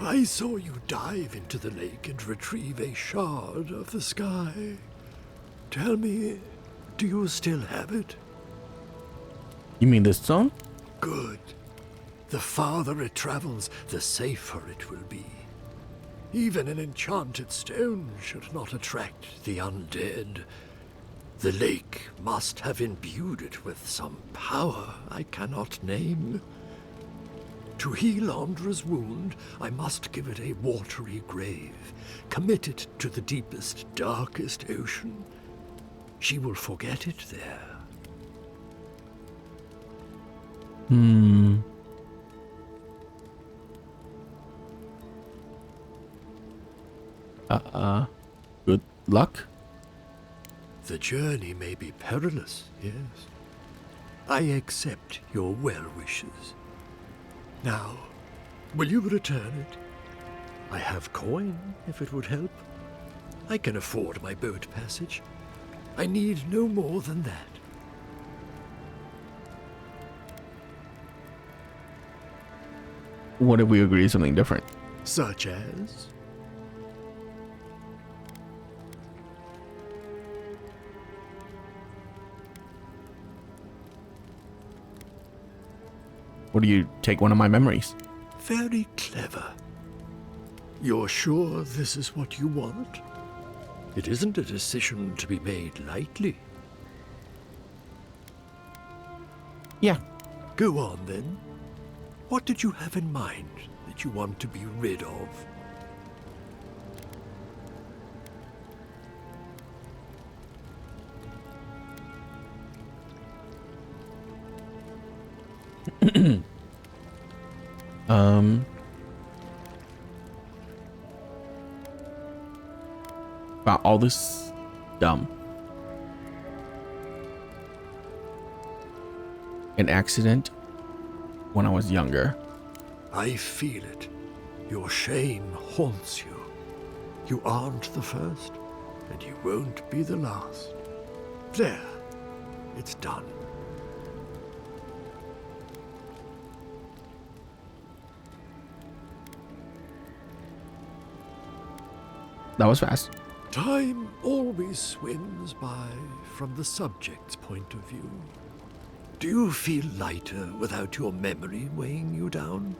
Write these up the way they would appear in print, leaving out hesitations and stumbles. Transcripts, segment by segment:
I saw you dive into the lake and retrieve a shard of the sky. Tell me, do you still have it? You mean this stone? Good. The farther it travels, the safer it will be. Even an enchanted stone should not attract the undead. The lake must have imbued it with some power I cannot name. To heal Andra's wound, I must give it a watery grave, commit it to the deepest, darkest ocean. She will forget it there. Good luck. The journey may be perilous, yes. I accept your well wishes. Now, will you return it? I have coin, if it would help. I can afford my boat passage. I need no more than that. What if we agree something different? Such as? Or do you take one of my memories? Very clever. You're sure this is what you want? It isn't a decision to be made lightly. Yeah. Go on, then. What did you have in mind that you want to be rid of? About all this dumb. An accident when I was younger. I feel it. Your shame haunts you. You aren't the first, and you won't be the last. There. It's done. That was fast. Time always swims by from the subject's point of view. Do you feel lighter without your memory weighing you down?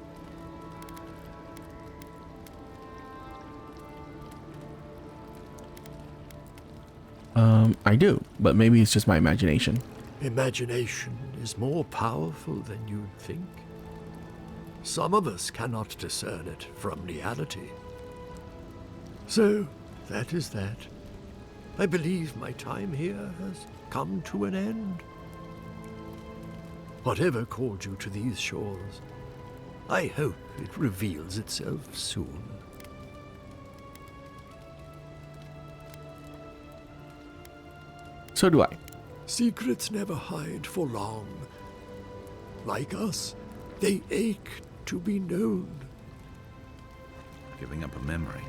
I do, but maybe it's just my imagination. Imagination is more powerful than you'd think. Some of us cannot discern it from reality. So, that is that. I believe my time here has come to an end. Whatever called you to these shores, I hope it reveals itself soon. So do I. Secrets never hide for long. Like us, they ache to be known. Giving up a memory.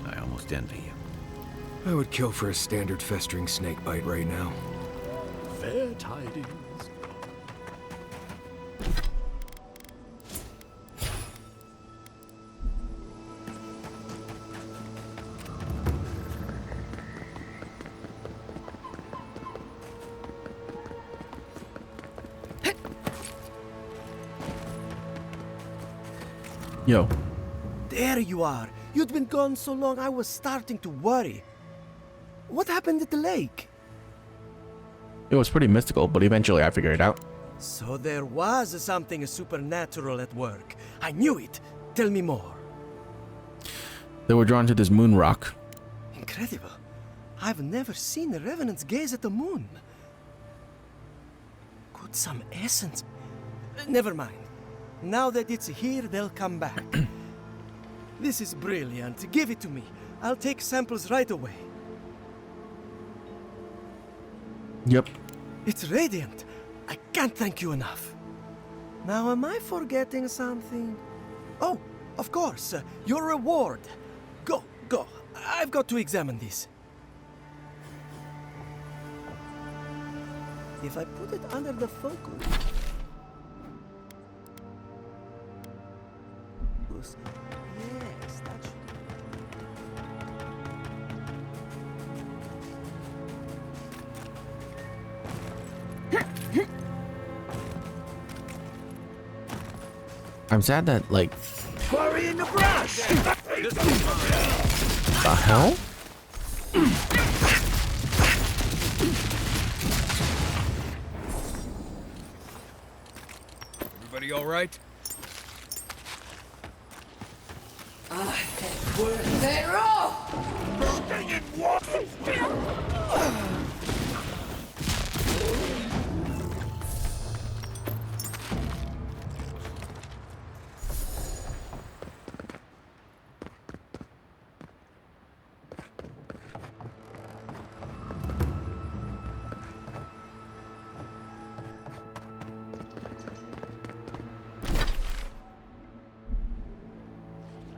I almost envy you. I would kill for a standard festering snake bite right now. Fair tidings. Yo. There you are. You'd been gone so long I was starting to worry. What happened at the lake? It was pretty mystical, but eventually I figured it out. So there was something supernatural at work. I knew it. Tell me more. They were drawn to this moon rock. Incredible. I've never seen a revenant's gaze at the moon. Could some essence... Never mind. Now that it's here, they'll come back. This is brilliant. Give it to me. I'll take samples right away. Yep. It's radiant. I can't thank you enough. Now, am I forgetting something? Oh, of course. Your reward. Go. I've got to examine this. If I put it under the focus... I'm sad that, like... Quarry in the brush! The hell? Everybody all right?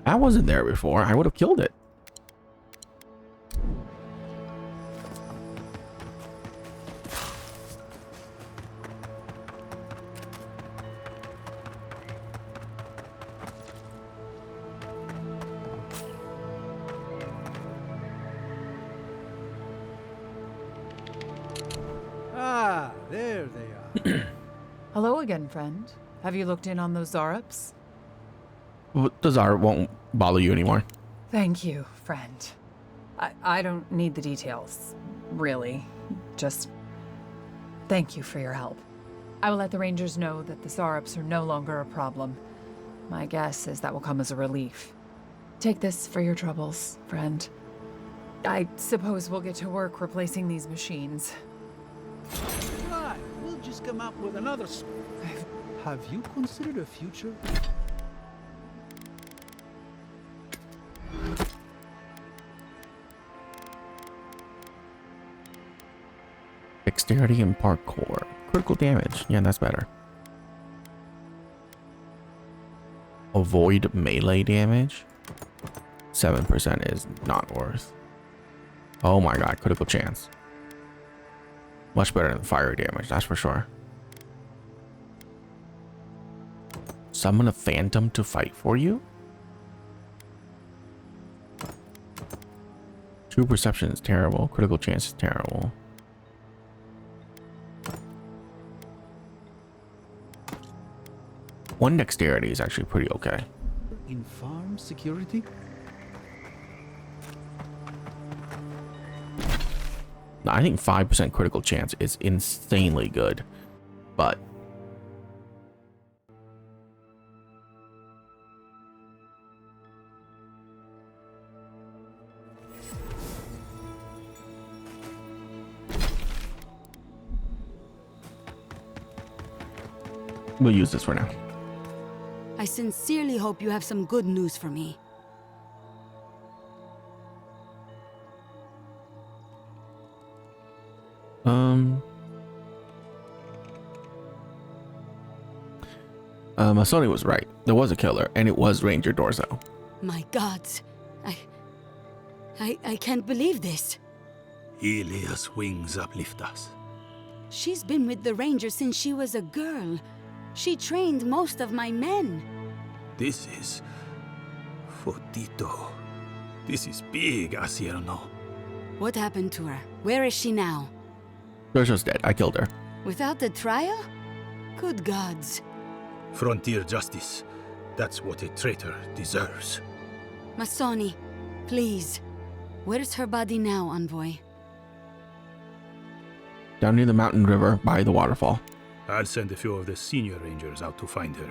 I wasn't there before. I would have killed it. Ah, there they are. Hello again, friend. Have you looked in on those Zarups? The Tsar won't bother you anymore. Thank you, friend. I don't need the details, really. Just thank you for your help. I will let the Rangers know that the Zarups are no longer a problem. My guess is that will come as a relief. Take this for your troubles, friend. I suppose we'll get to work replacing these machines. Right, we'll just come up with another. Have you considered a future? Dexterity and parkour. Critical damage. Yeah, that's better. Avoid melee damage. 7% is not worth. Oh my god, critical chance. Much better than fire damage, that's for sure. Summon a phantom to fight for you? True perception is terrible. Critical chance is terrible. One dexterity is actually pretty okay. In farm security? I think 5% critical chance is insanely good, but we'll use this for now. I sincerely hope you have some good news for me. Masoni was right. There was a killer, and it was Ranger Dorzo. My gods. I can't believe this. Ilia's wings uplift us. She's been with the Rangers since she was a girl. She trained most of my men. This is... Fotito. This is big, Asierno. What happened to her? Where is she now? Dorzo's dead. I killed her. Without the trial? Good gods. Frontier justice. That's what a traitor deserves. Masoni, please. Where's her body now, Envoy? Down near the mountain river by the waterfall. I'll send a few of the senior rangers out to find her.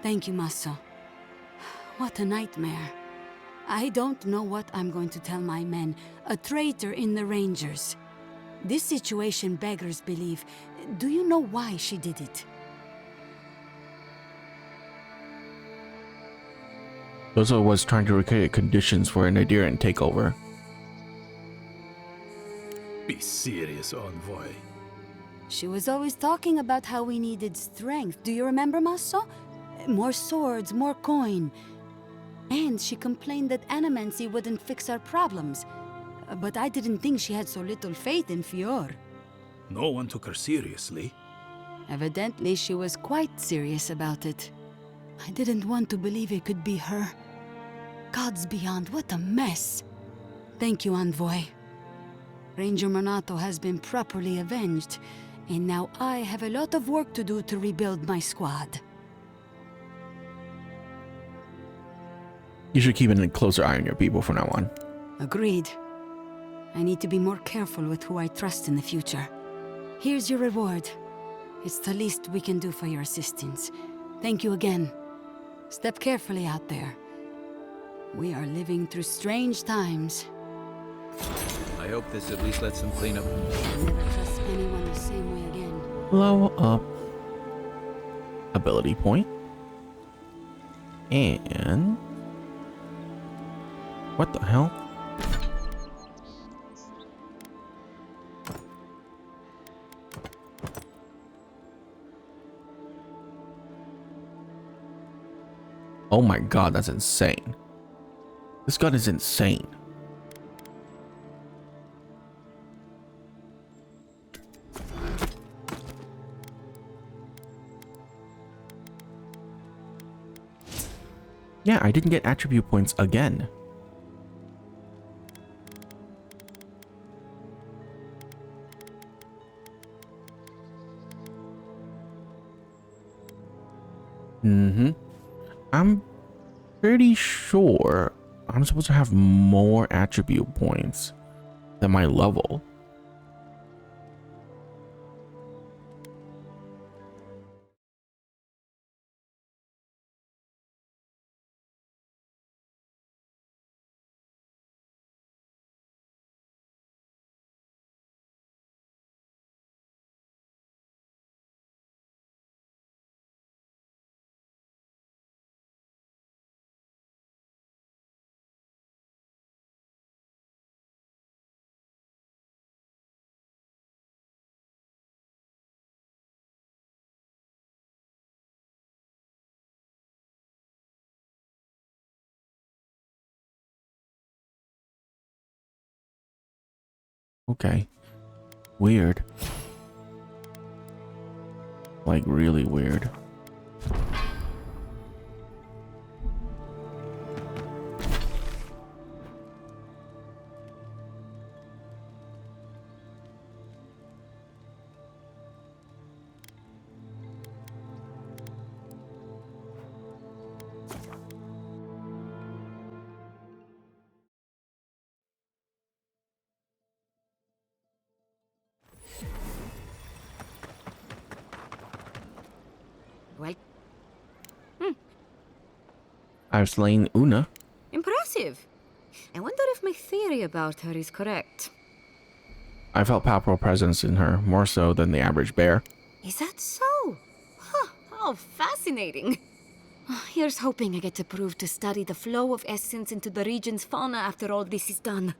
Thank you, Maso. What a nightmare. I don't know what I'm going to tell my men. A traitor in the Rangers. This situation beggars belief. Do you know why she did it? Dorzo was trying to recreate conditions for an Nadiran takeover. Be serious, Envoy. She was always talking about how we needed strength. Do you remember, Maso? More swords, more coin. And she complained that animancy wouldn't fix our problems. But I didn't think she had so little faith in Fior. No one took her seriously. Evidently, she was quite serious about it. I didn't want to believe it could be her. Gods beyond, what a mess. Thank you, Envoy. Ranger Monato has been properly avenged, and now I have a lot of work to do to rebuild my squad. You should keep a closer eye on your people from now on. Agreed. I need to be more careful with who I trust in the future. Here's your reward. It's the least we can do for your assistance. Thank you again. Step carefully out there. We are living through strange times. I hope this at least lets them clean up. I'll never trust anyone the same way again. Blow up. Ability point. And... what the hell? Oh my god, that's insane. This gun is insane. Yeah, I didn't get attribute points again. I'm pretty sure I'm supposed to have more attribute points than my level. Okay. Weird. Like really weird. Well, I've slain Una. impressive. I wonder if my theory about her is correct. I felt palpable presence in her, more so than the average bear. Is that so? Huh, how fascinating. Here's hoping I get approved to study the flow of essence into the region's fauna after all this is done.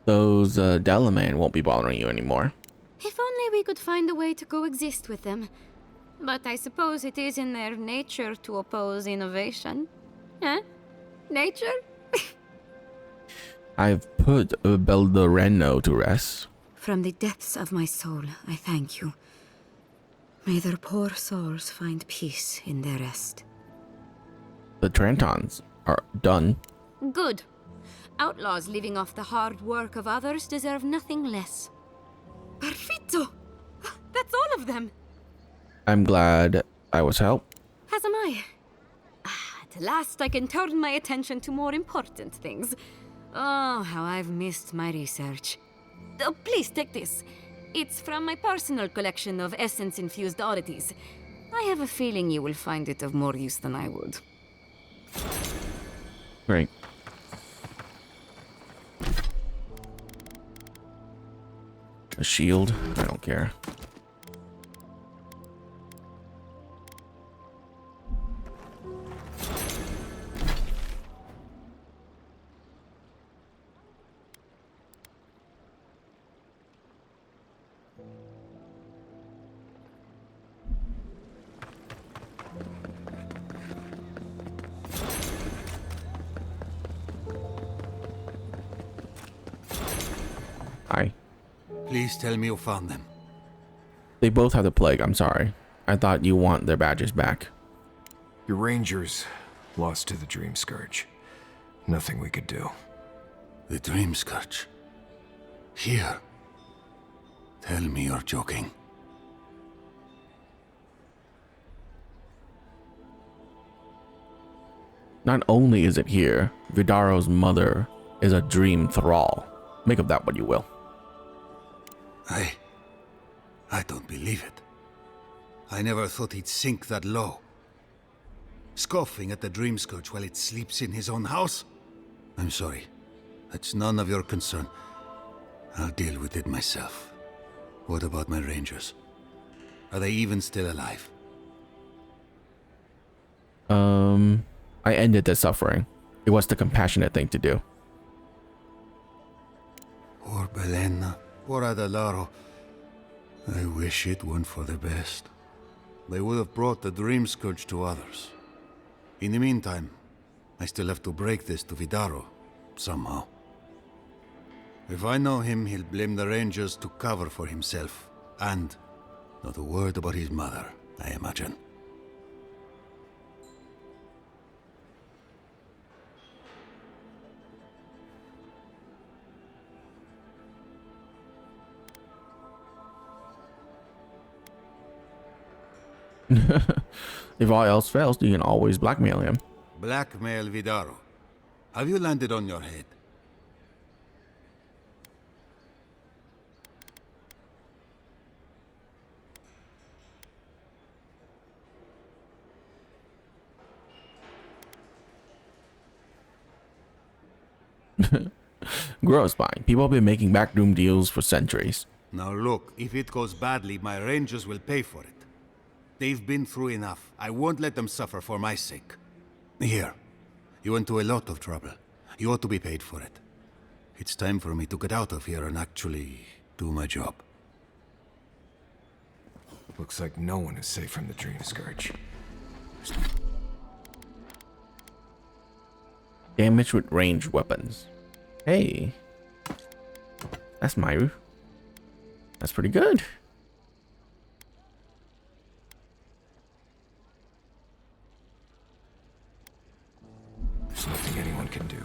Those Delaman won't be bothering you anymore. If only we could find a way to coexist with them. But I suppose it is in their nature to oppose innovation. Huh? Nature? I've put Beldoreno to rest. From the depths of my soul, I thank you. May their poor souls find peace in their rest. The Trentons are done. Good. Outlaws living off the hard work of others deserve nothing less. Perfetto! That's all of them! I'm glad I was help. As am I. At last I can turn my attention to more important things. Oh, how I've missed my research. Oh, please take this. It's from my personal collection of essence-infused oddities. I have a feeling you will find it of more use than I would. Great. A shield? I don't care. Hi. Please tell me you found them. They both have the plague, I'm sorry. I thought you want their badges back. Your rangers lost to the Dream Scourge. Nothing we could do. The Dream Scourge. Here. Tell me you're joking. Not only is it here, Vidaro's mother is a dream thrall. Make of that what you will. I don't believe it. I never thought he'd sink that low. Scoffing at the dream scourge while it sleeps in his own house? I'm sorry. That's none of your concern. I'll deal with it myself. What about my rangers? Are they even still alive? I ended their suffering. It was the compassionate thing to do. Poor Belena, poor Adelaro. I wish it weren't for the best. They would have brought the dream scourge to others. In the meantime, I still have to break this to Vidaro, somehow. If I know him, he'll blame the Rangers to cover for himself. And not a word about his mother, I imagine. If all else fails, you can always blackmail him. Blackmail Vidaro. Have you landed on your head? Gross buying. People have been making backroom deals for centuries. Now look, if it goes badly, my rangers will pay for it. They've been through enough. I won't let them suffer for my sake. Here, you went to a lot of trouble. You ought to be paid for it. It's time for me to get out of here and actually do my job. Looks like no one is safe from the Dream Scourge. Damage with ranged weapons. Hey. That's pretty good. There's nothing anyone can do.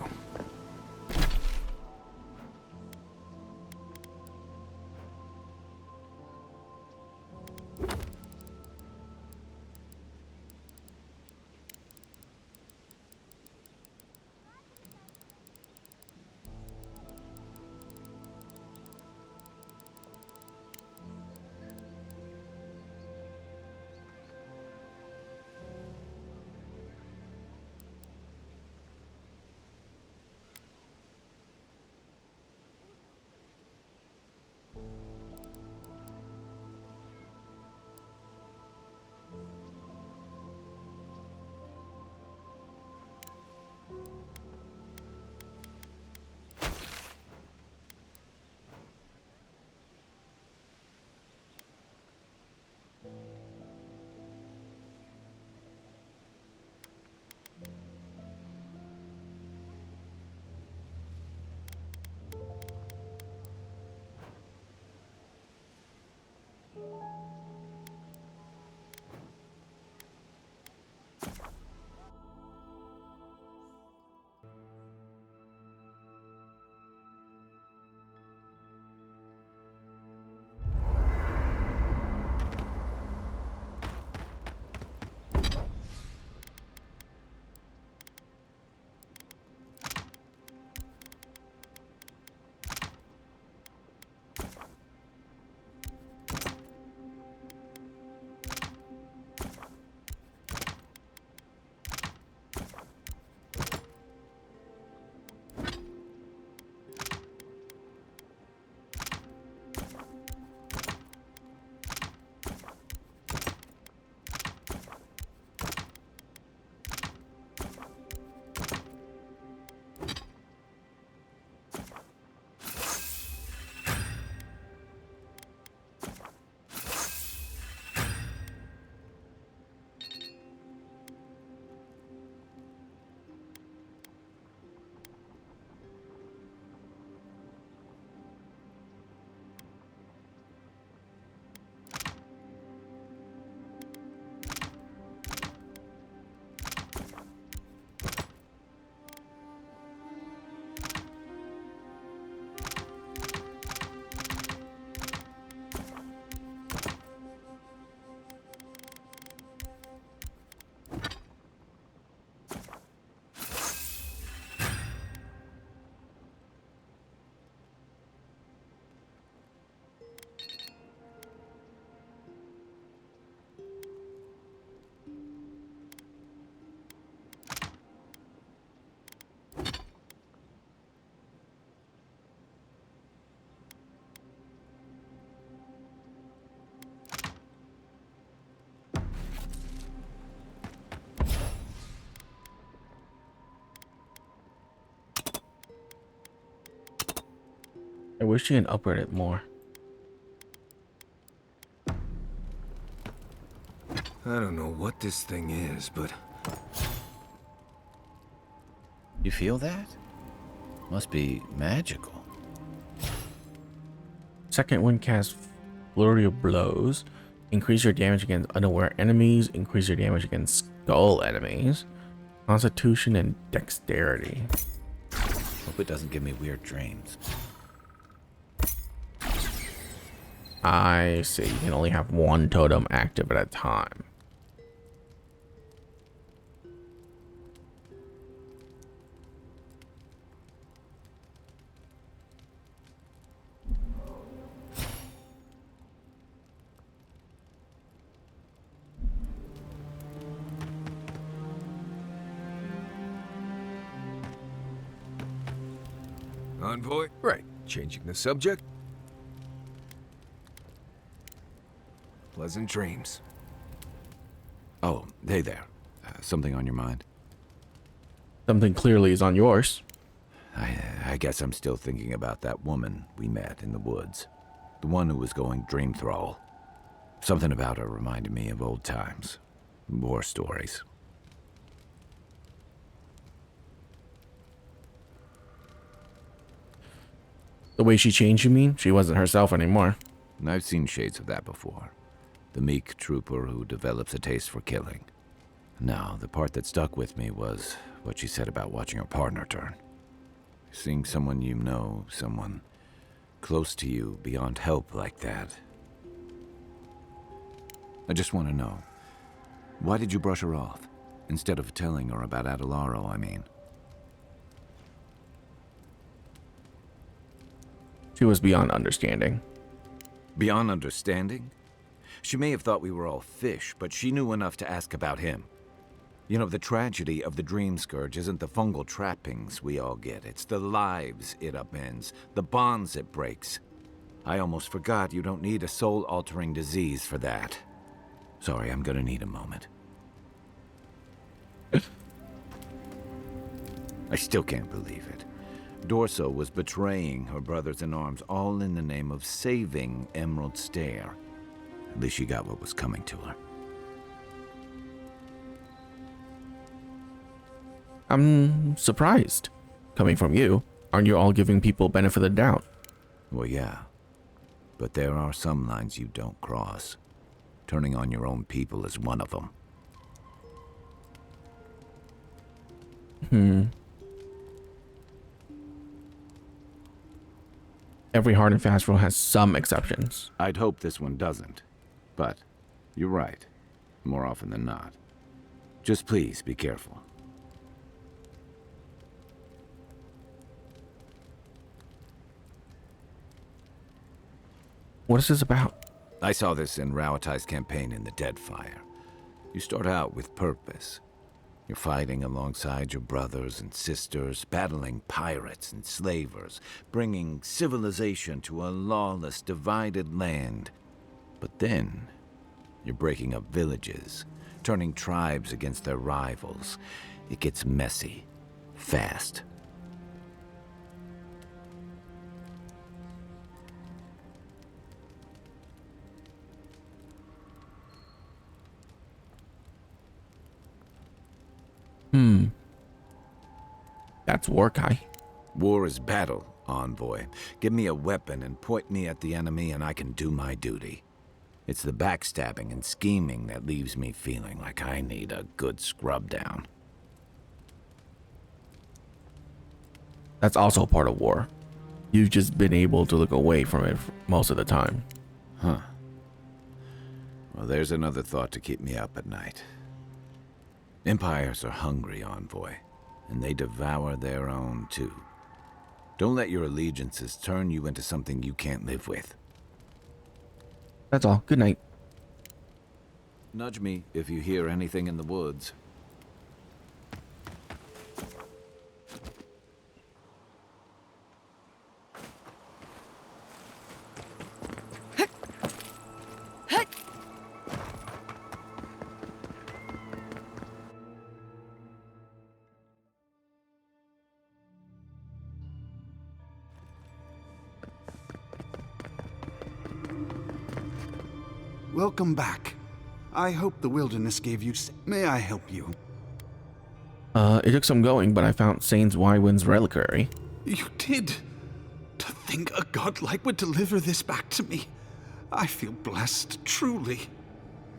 wish you can upgrade it more. I don't know what this thing is, but... You feel that? Must be magical. Second wind cast flurry of blows. Increase your damage against unaware enemies. Increase your damage against skull enemies. Constitution and dexterity. Hope it doesn't give me weird dreams. I see. You can only have one totem active at a time. Envoy? Right. Changing the subject? Pleasant dreams. Oh, hey there. Something on your mind? Something clearly is on yours. I guess I'm still thinking about that woman we met in the woods. The one who was going dream thrall. Something about her reminded me of old times. War stories. The way she changed, you mean? She wasn't herself anymore. I've seen shades of that before. The meek trooper who develops a taste for killing. Now, the part that stuck with me was what she said about watching her partner turn. Seeing someone you know, someone close to you, beyond help like that. I just want to know, why did you brush her off? Instead of telling her about Adelaro, I mean. She was beyond understanding. Beyond understanding? She may have thought we were all fish, but she knew enough to ask about him. You know, the tragedy of the Dream Scourge isn't the fungal trappings we all get. It's the lives it upends, the bonds it breaks. I almost forgot you don't need a soul-altering disease for that. Sorry, I'm gonna need a moment. I still can't believe it. Dorso was betraying her brothers-in-arms, all in the name of saving Emerald Stair. At least she got what was coming to her. I'm surprised. Coming from you, aren't you all giving people benefit of the doubt? Well, yeah. But there are some lines you don't cross. Turning on your own people is one of them. Every hard and fast rule has some exceptions. I'd hope this one doesn't. But you're right. More often than not. Just please be careful. What is this about? I saw this in Rauatai's campaign in the Deadfire. You start out with purpose. You're fighting alongside your brothers and sisters, battling pirates and slavers, bringing civilization to a lawless, divided land. But then, you're breaking up villages, turning tribes against their rivals. It gets messy, fast. That's war, Kai. War is battle, Envoy. Give me a weapon and point me at the enemy and I can do my duty. It's the backstabbing and scheming that leaves me feeling like I need a good scrub down. That's also part of war. You've just been able to look away from it most of the time. Huh. Well, there's another thought to keep me up at night. Empires are hungry, Envoy, and they devour their own, too. Don't let your allegiances turn you into something you can't live with. That's all. Good night. Nudge me if you hear anything in the woods. welcome back. I hope the wilderness gave you... May I help you? It took some going, but I found Saint's Wywin's reliquary. You did? To think a godlike would deliver this back to me. I feel blessed, truly.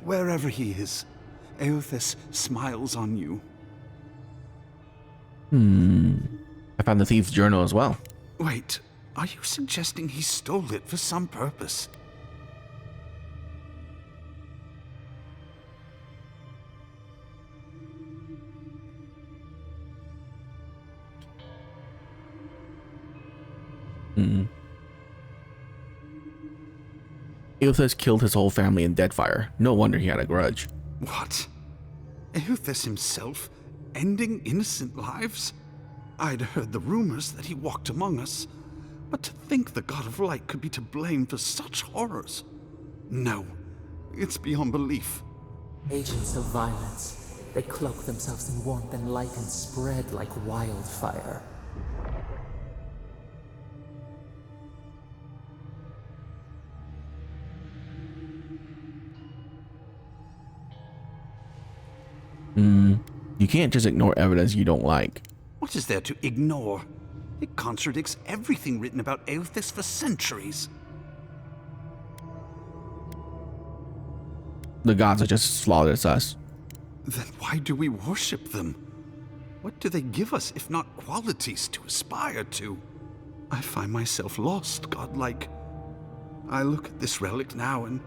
Wherever he is, Eothas smiles on you. I found the thief's journal as well. Wait, are you suggesting he stole it for some purpose? Eothas killed his whole family in Deadfire. No wonder he had a grudge. What? Eothas himself ending innocent lives? I'd heard the rumors that he walked among us, but to think the God of Light could be to blame for such horrors. No, it's beyond belief. Agents of violence. They cloak themselves in warmth and light and spread like wildfire. You can't just ignore evidence you don't like. What is there to ignore? It contradicts everything written about Eothas for centuries. The gods are just as flawed as us. Then why do we worship them? What do they give us if not qualities to aspire to? I find myself lost, godlike. I look at this relic now and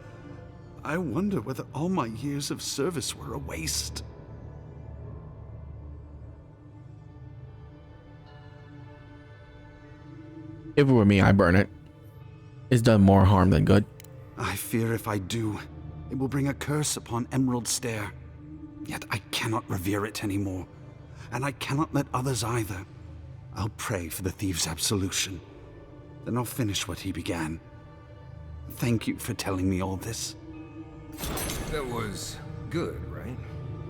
I wonder whether all my years of service were a waste. If it were me, I'd burn it. It's done more harm than good. I fear if I do, it will bring a curse upon Emerald Stair. Yet I cannot revere it anymore, and I cannot let others either. I'll pray for the thief's absolution. Then I'll finish what he began. Thank you for telling me all this. That was good, right?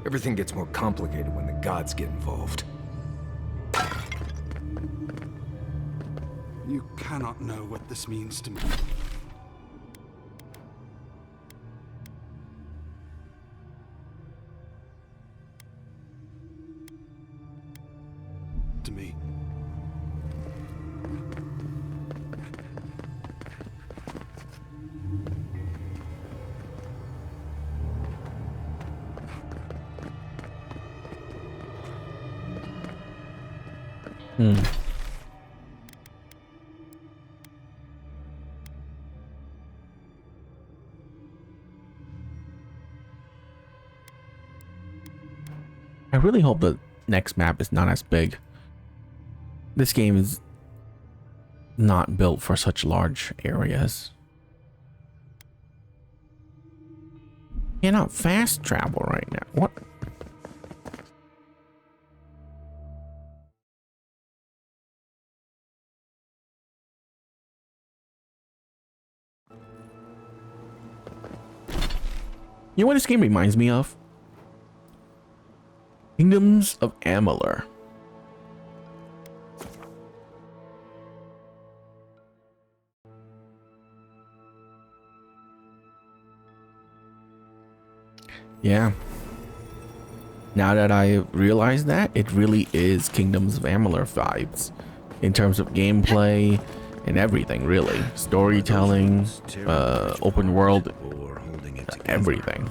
Everything gets more complicated when the gods get involved. You cannot know what this means to me. To me. I really hope the next map is not as big. This game is not built for such large areas. Cannot fast travel right now. What? You know what this game reminds me of? Kingdoms of Amalur. Yeah. Now that I realize that, it really is Kingdoms of Amalur vibes in terms of gameplay and everything, really. Storytelling, open world, everything.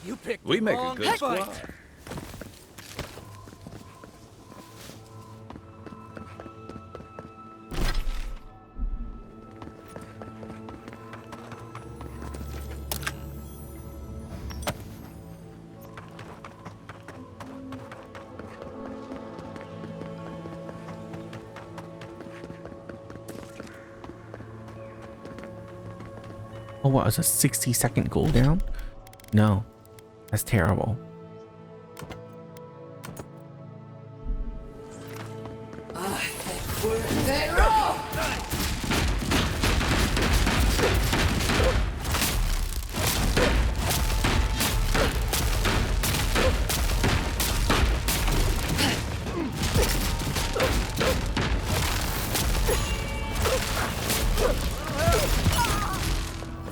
You picked We the make a wrong good fight. squad. Oh, what was a 60-second cooldown? No, that's terrible.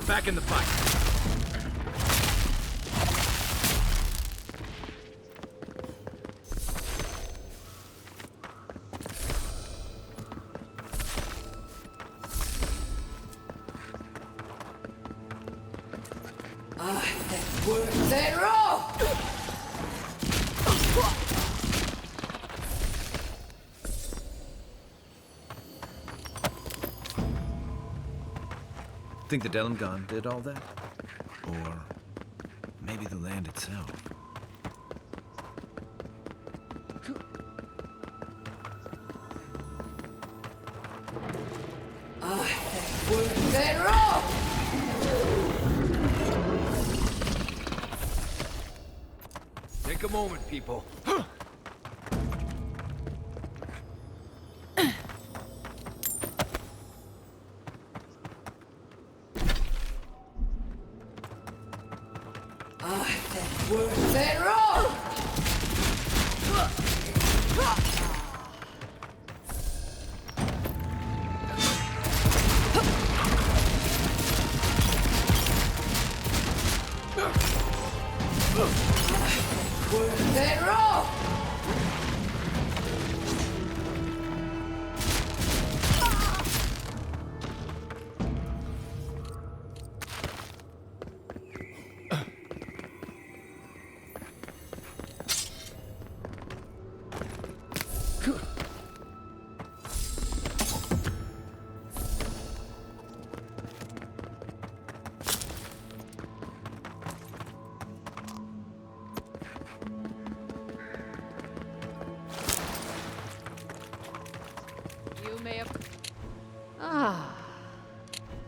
Back in the fight. Think the Delimgon did all that? Or maybe the land itself? Take a moment, people.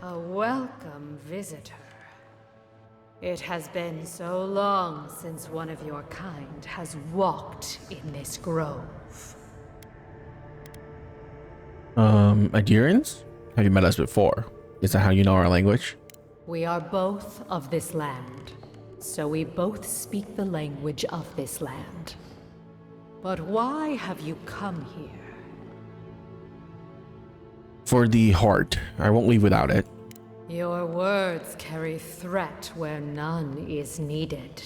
A welcome visitor. It has been so long since one of your kind has walked in this grove. Adherents? Have you met us before? Is that how you know our language? We are both of this land, so we both speak the language of this land. But why have you come here? For the heart. I won't leave without it. Your words carry threat where none is needed.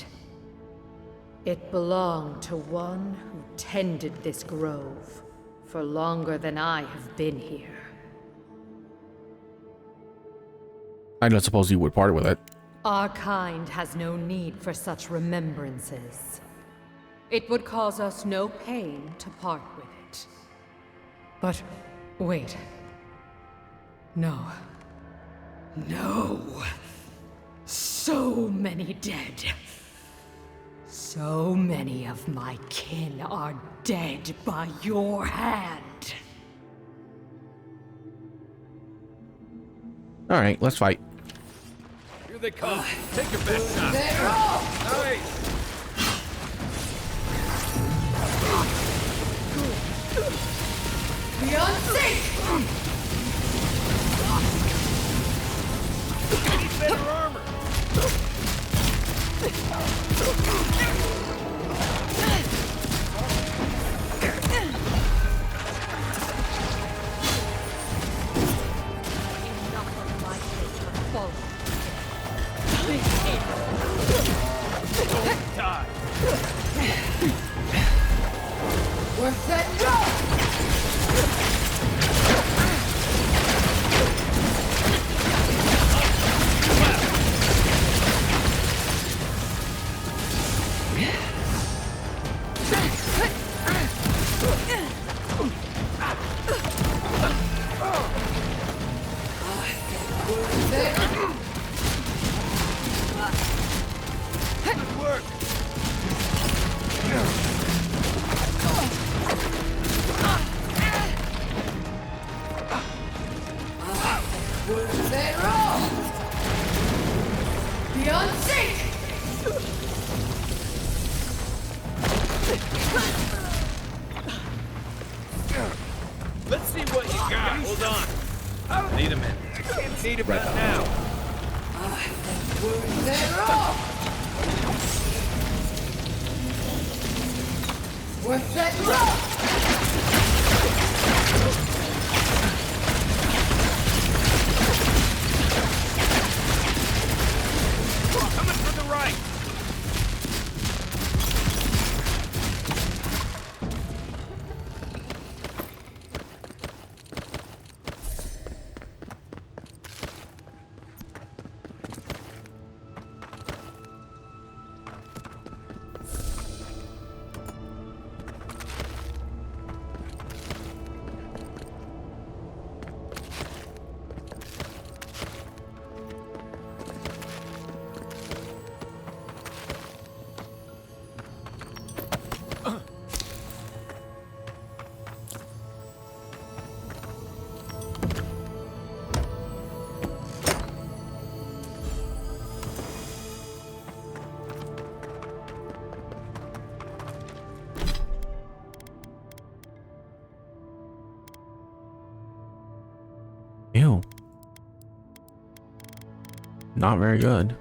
It belonged to one who tended this grove for longer than I have been here. I don't suppose you would part with it. Our kind has no need for such remembrances. It would cause us no pain to part with it. But wait. No. No. So many dead. So many of my kin are dead by your hand. All right, let's fight. Here they come. Take your best shot. Nice. Beyond safe! I need better armor. Enough of my hatred fallen. Die. We're set go! Need it right now. Coming from the right. Ew. Not very good.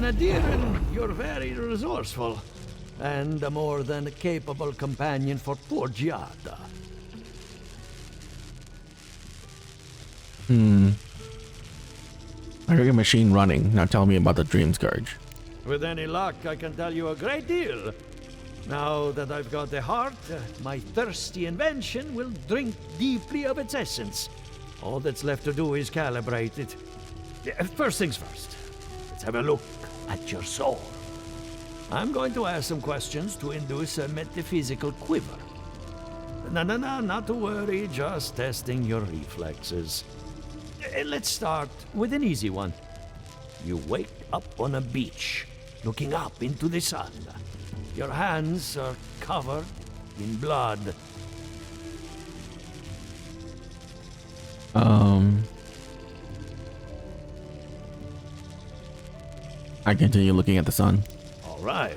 Nadirin, you're very resourceful, and a more than capable companion for poor Giada. I hear your machine running. Now tell me about the Dream Scourge. With any luck, I can tell you a great deal. Now that I've got the heart, my thirsty invention will drink deeply of its essence. All that's left to do is calibrate it. First things first, let's have a look at your soul. I'm going to ask some questions to induce a metaphysical quiver. No, not to worry, just testing your reflexes. Let's start with an easy one. You wake up on a beach, looking up into the sun. Your hands are covered in blood. I continue looking at the sun. All right.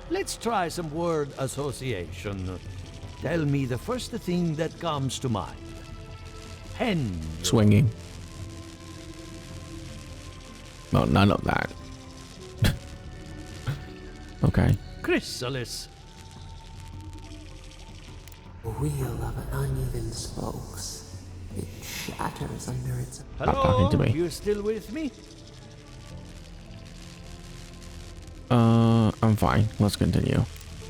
Let's try some word association. Tell me the first thing that comes to mind. Hen. Swinging. No, none of that. Okay. Chrysalis. Wheel of uneven spokes. It shatters under its... Stop talking to Hello? me. You still with me? I'm fine. Let's continue.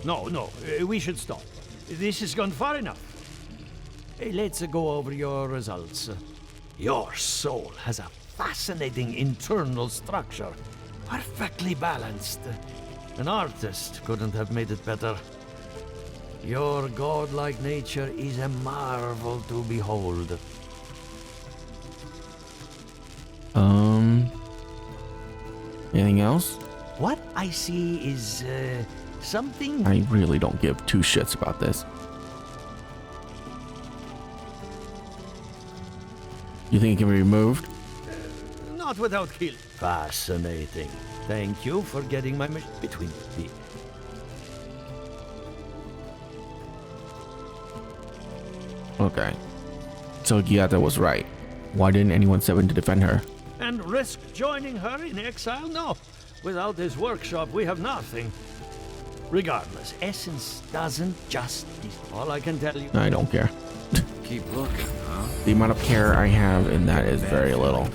No, we should stop. This has gone far enough. Let's go over your results. Your soul has a fascinating internal structure, perfectly balanced. An artist couldn't have made it better. Your godlike nature is a marvel to behold. Anything else? What I see is something... I really don't give two shits about this. You think it can be removed? Not without kill. Fascinating. Thank you for getting my between the... Okay. So Giada was right. Why didn't anyone step in to defend her? And risk joining her in exile? No. Without this workshop, we have nothing. Regardless, essence doesn't just... All I can tell you... I don't care. Keep looking, huh? The amount of care I have in that is very little.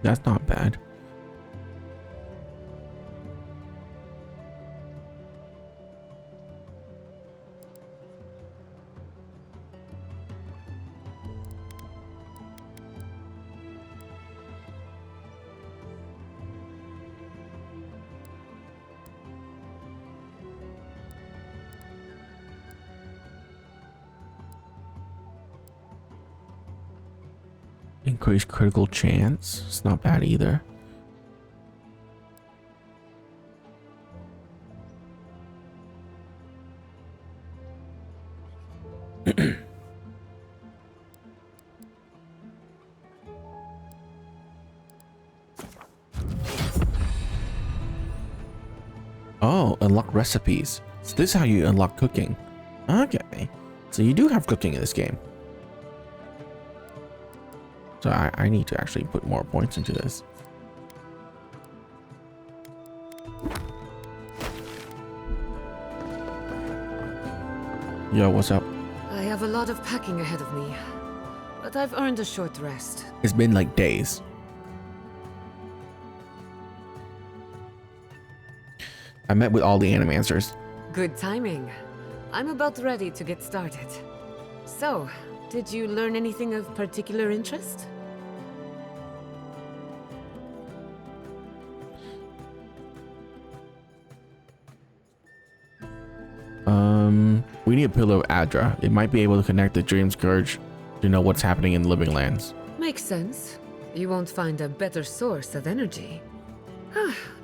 That's not bad. Increased critical chance. It's not bad either. Oh, unlock recipes. So this is how you unlock cooking. Okay. So you do have cooking in this game. So I need to actually put more points into this. Yo, what's up? I have a lot of packing ahead of me, but I've earned a short rest. It's been like days. I met with all the animancers. Good timing. I'm about ready to get started. So, did you learn anything of particular interest? We need a pillar of Adra. It might be able to connect the Dream Scourge to know what's happening in the living lands. Makes sense. You won't find a better source of energy.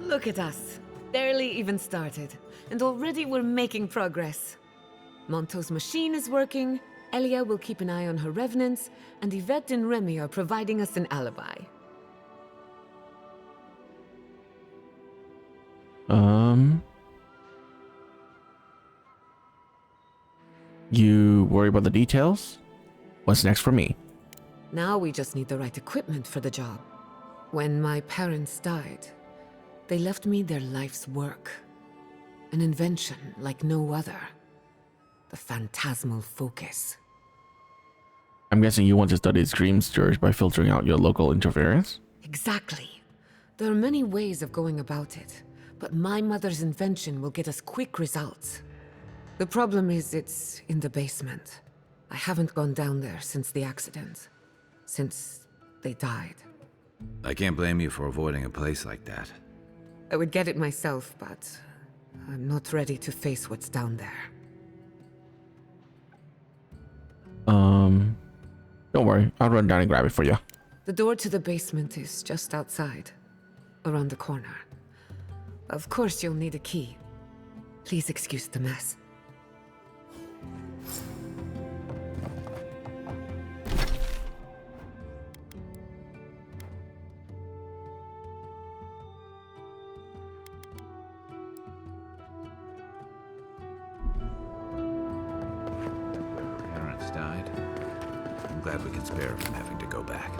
Look at us. Barely even started, and already we're making progress. Monto's machine is working, Elia will keep an eye on her revenants, and Yvette and Remy are providing us an alibi. You worry about the details? What's next for me? Now we just need the right equipment for the job. When my parents died, they left me their life's work. An invention like no other. The phantasmal focus. I'm guessing you want to study its Dream Scourge by filtering out your local interference? Exactly. There are many ways of going about it, but my mother's invention will get us quick results. The problem is it's in the basement. I haven't gone down there since the accident. Since they died. I can't blame you for avoiding a place like that. I would get it myself, but I'm not ready to face what's down there. Don't worry. I'll run down and grab it for you. The door to the basement is just outside, around the corner. Of course you'll need a key. Please excuse the mess. Parents died. I'm glad we can spare from having to go back.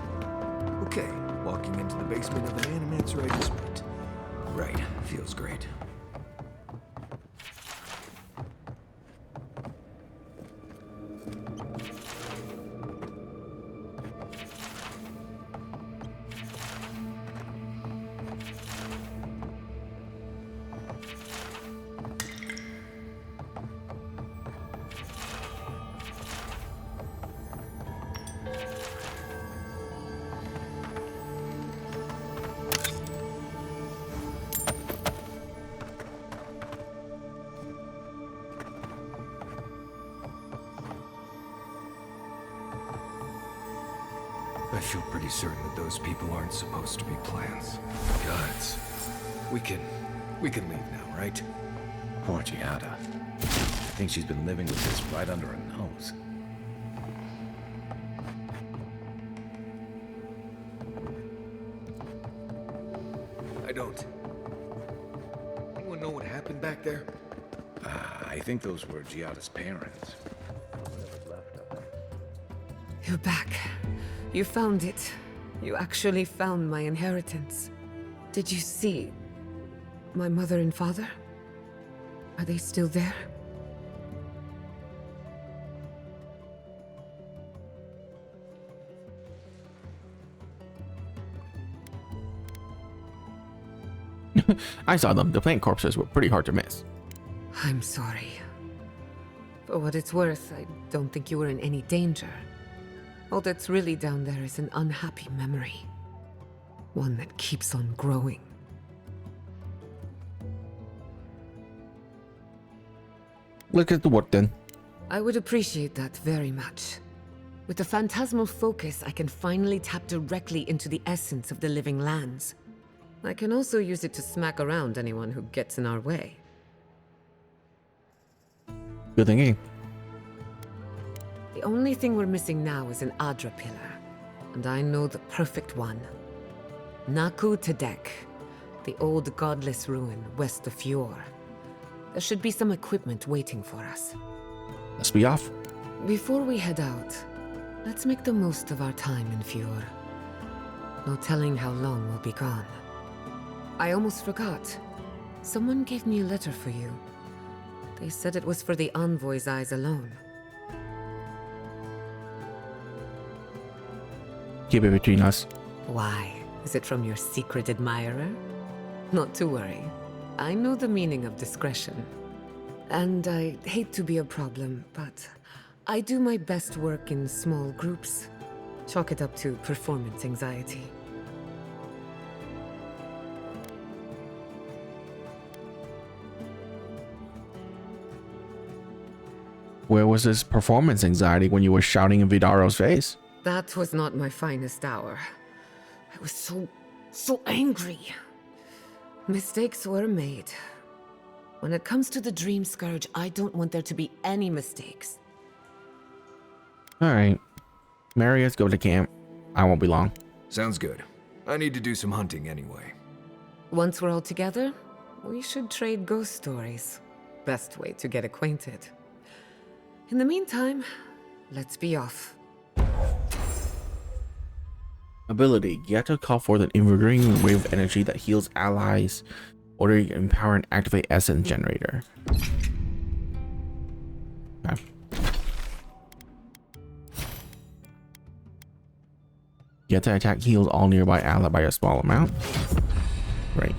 Okay, walking into the basement of an animancer I just met. Right, feels great. I feel pretty certain that those people aren't supposed to be plants. Gods. We can leave now, right? Poor Giada. I think she's been living with this right under her nose. I don't. Anyone know what happened back there? I think those were Giada's parents. You're back. You found it. You actually found my inheritance. Did you see my mother and father? Are they still there? I saw them. The plant corpses were pretty hard to miss. I'm sorry. For what it's worth, I don't think you were in any danger. All that's really down there is an unhappy memory. One that keeps on growing. Let's get to work then. I would appreciate that very much. With the phantasmal focus, I can finally tap directly into the essence of the living lands. I can also use it to smack around anyone who gets in our way. Good thinking. The only thing we're missing now is an Adra pillar, and I know the perfect one. Naku Tedek, the old godless ruin west of Fjord. There should be some equipment waiting for us. Let's be off. Before we head out, let's make the most of our time in Fjord. No telling how long we'll be gone. I almost forgot. Someone gave me a letter for you. They said it was for the envoy's eyes alone. Keep it between us. Why? Is it from your secret admirer? Not to worry. I know the meaning of discretion. And I hate to be a problem, but I do my best work in small groups. Chalk it up to performance anxiety. Where was this performance anxiety when you were shouting in Vidaro's face? That was not my finest hour. I was so angry. Mistakes were made. When it comes to the Dream Scourge, I don't want there to be any mistakes. Alright. Mary, let's go to camp. I won't be long. Sounds good. I need to do some hunting anyway. Once we're all together, we should trade ghost stories. Best way to get acquainted. In the meantime, let's be off. Ability. You have to call forth an invigorating wave of energy that heals allies, or you can empower and activate essence generator. Okay. You have to attack heals all nearby ally by a small amount. Right.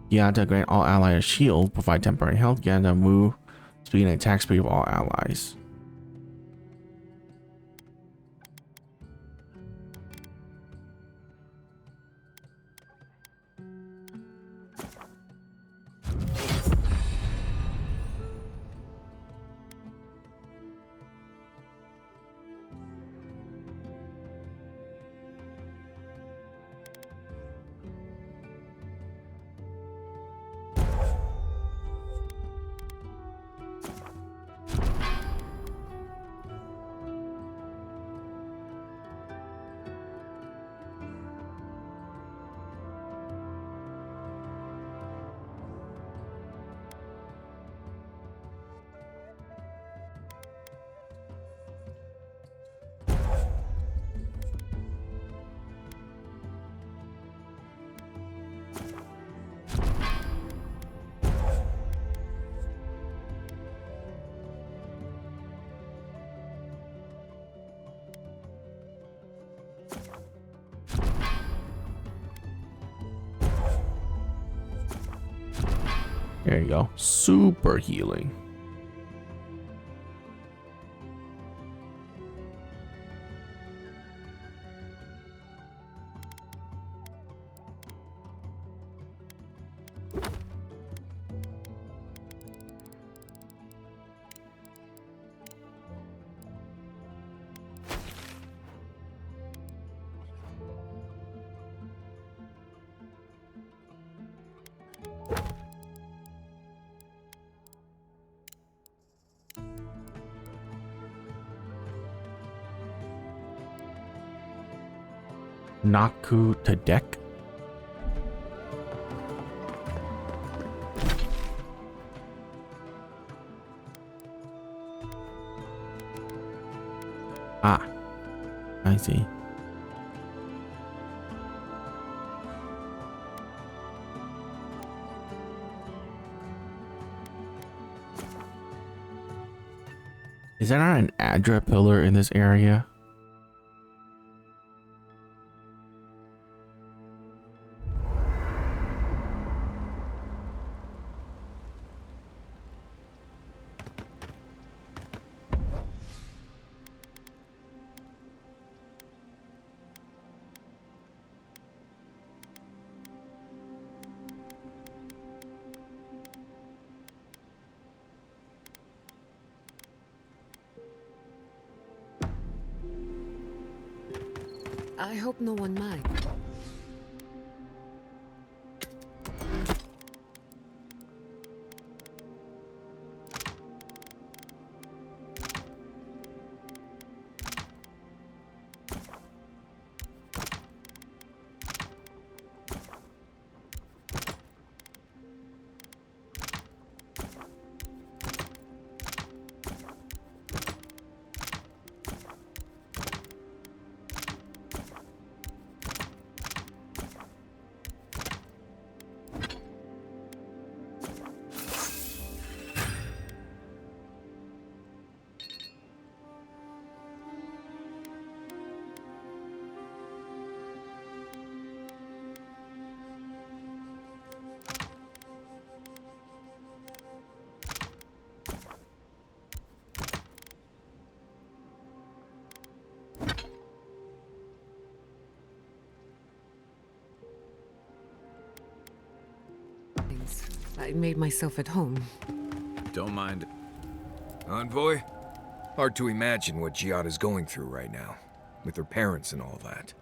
You have to grant all allies a shield, provide temporary health, you have to move speed and attack speed of all allies. There you go. Super healing. Naku Tedek. Ah, I see. Is there not an Adra pillar in this area? I hope no one minds. I made myself at home. Don't mind. Envoy? Hard to imagine what Giada's going through right now, with her parents and all that.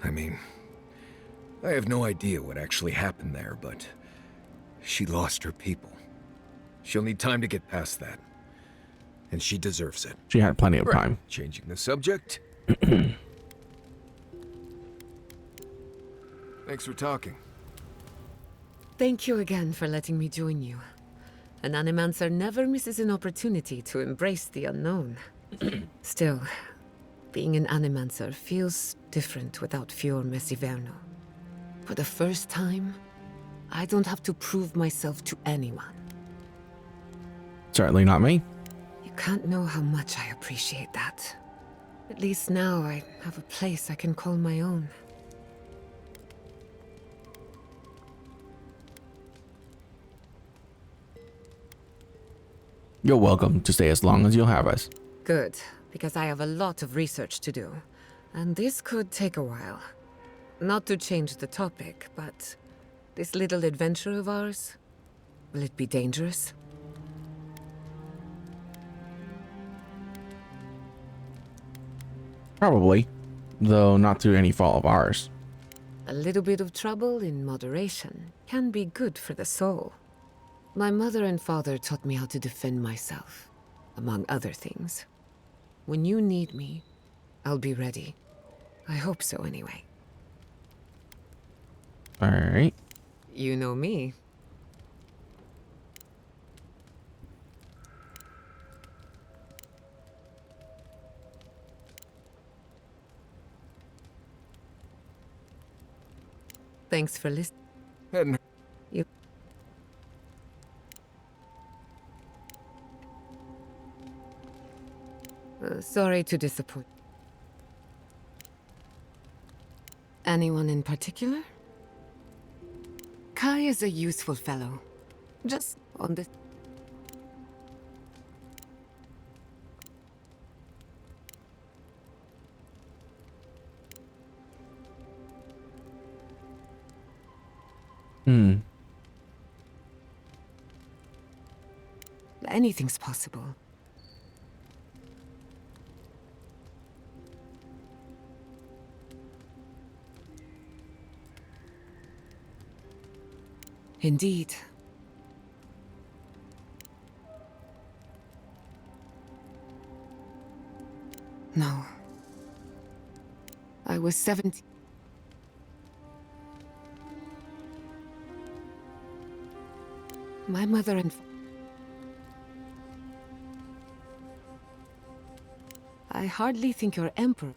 I mean, I have no idea what actually happened there, but she lost her people. She'll need time to get past that. And she deserves it. She had plenty of Right. time. Changing the subject. Thanks for talking. Thank you again for letting me join you. An animancer never misses an opportunity to embrace the unknown. Still, being an animancer feels different without Fior Messiverno. For the first time, I don't have to prove myself to anyone. Certainly not me. You can't know how much I appreciate that. At least now I have a place I can call my own. You're welcome to stay as long as you'll have us. Good, because I have a lot of research to do. And this could take a while. Not to change the topic, but this little adventure of ours, will it be dangerous? Probably, though not through any fault of ours. A little bit of trouble in moderation can be good for the soul. My mother and father taught me how to defend myself, among other things. When you need me, I'll be ready. I hope so anyway. Alright. You know me. Thanks for listening. You. Sorry to disappoint. Anyone in particular? Kai is a useful fellow. Just on the... Anything's possible. Indeed. No. I was 17. My mother and... I hardly think your emperor...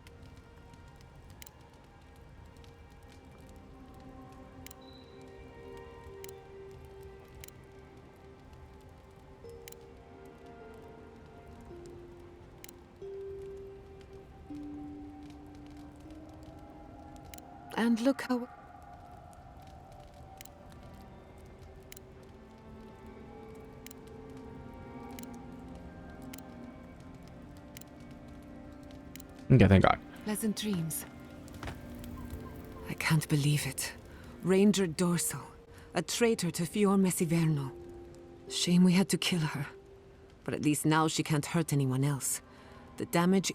And look how... Okay, thank God. Pleasant dreams. I can't believe it. Ranger Dorso, a traitor to Fior Messiverno. Shame we had to kill her. But at least now she can't hurt anyone else. The damage is